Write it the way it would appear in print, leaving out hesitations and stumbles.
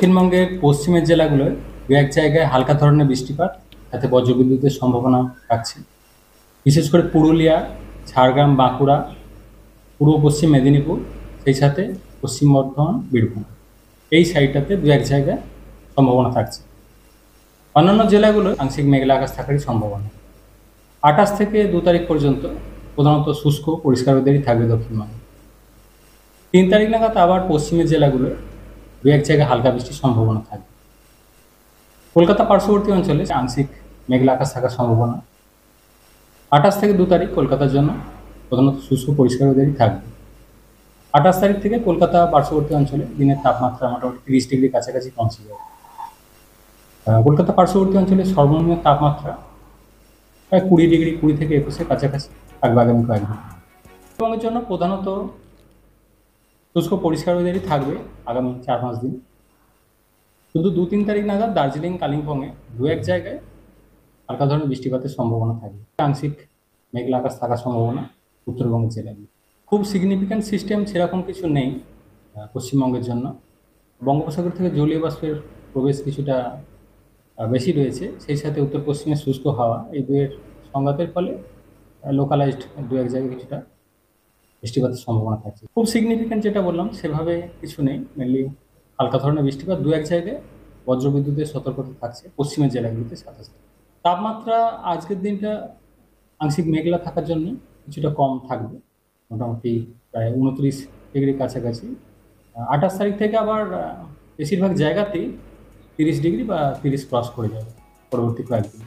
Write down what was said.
দক্ষিণবঙ্গের পশ্চিমের জেলাগুলোয় দু এক জায়গায় হালকা ধরনের বৃষ্টিপাত, সাথে বজ্রবিদ্যুতের সম্ভাবনা থাকছে। বিশেষ করে পুরুলিয়া, ঝাড়গ্রাম, বাঁকুড়া, পূর্ব পশ্চিম মেদিনীপুর, সেই সাথে পশ্চিম বর্ধমান, বীরভূম, এই সাইডটাতে দু এক জায়গায় সম্ভাবনা থাকছে। অন্যান্য জেলাগুলোয় আংশিক মেঘলা আকাশ থাকারই সম্ভাবনা। 28 থেকে 2 তারিখ পর্যন্ত প্রধানত শুষ্ক পরিষ্কার ওয়েদারই থাকবে দক্ষিণবঙ্গে। 3 তারিখ নাগাদ আবার পশ্চিমের জেলাগুলোয় দু এক জায়গায় হালকা বৃষ্টির সম্ভাবনা থাকবে। কলকাতা পার্শ্ববর্তী অঞ্চলে আংশিক মেঘলা আকাশ থাকার সম্ভাবনা। 28 থেকে 2 তারিখ কলকাতার জন্য প্রধানত শুষ্ক পরিষ্কার ওয়েদারই থাকবে। 28 তারিখ থেকে কলকাতা পার্শ্ববর্তী অঞ্চলে দিনের তাপমাত্রা মোটামুটি 30 ডিগ্রি কাছাকাছি পৌঁছে যাবে। কলকাতা পার্শ্ববর্তী অঞ্চলে সর্বনিম্ন তাপমাত্রা প্রায় 20 ডিগ্রি, 20 থেকে 21-এর কাছাকাছি থাকবে আগামী কয়েকদিন। পশ্চিমবঙ্গের জন্য প্রধানত শুষ্ক পরিষ্কার ওয়েদারই থাকবে আগামী 4-5 দিন। শুধু 2-3 তারিখ নাগাদ দার্জিলিং, কালিম্পংয়ে দু এক জায়গায় হালকা ধরনের বৃষ্টিপাতের সম্ভাবনা থাকবে। আংশিক মেঘলা আকাশ থাকার সম্ভাবনা উত্তরবঙ্গের জেলাগুলি। খুব সিগনিফিক্যান্ট সিস্টেম সেরকম কিছু নেই পশ্চিমবঙ্গের জন্য। বঙ্গোপসাগর থেকে জলীয় বাষ্পের প্রবেশ কিছুটা বেশি রয়েছে, সেই সাথে উত্তর পশ্চিমের শুষ্ক হাওয়া, এই দুয়ের সংঘাতের ফলে লোকালাইজড দু এক জায়গায় কিছুটা বৃষ্টিপাতের সম্ভাবনা থাকছে। খুব সিগনিফিক্যান্ট যেটা বললাম সেভাবে কিছু নেই, মেনলি হালকা ধরনের বৃষ্টিপাত, দু এক জায়গায় বজ্রবিদ্যুতের সতর্কতা থাকছে পশ্চিমের জেলাগুলিতে। সাথে তাপমাত্রা আজকের দিনটা আংশিক মেঘলা থাকার জন্য কিছুটা কম থাকবে, মোটামুটি প্রায় 29 ডিগ্রির কাছাকাছি। 28 তারিখ থেকে আবার বেশিরভাগ জায়গাতেই 30 ডিগ্রি বা 30 ক্রস করে যাবে পরবর্তী কয়েকদিন।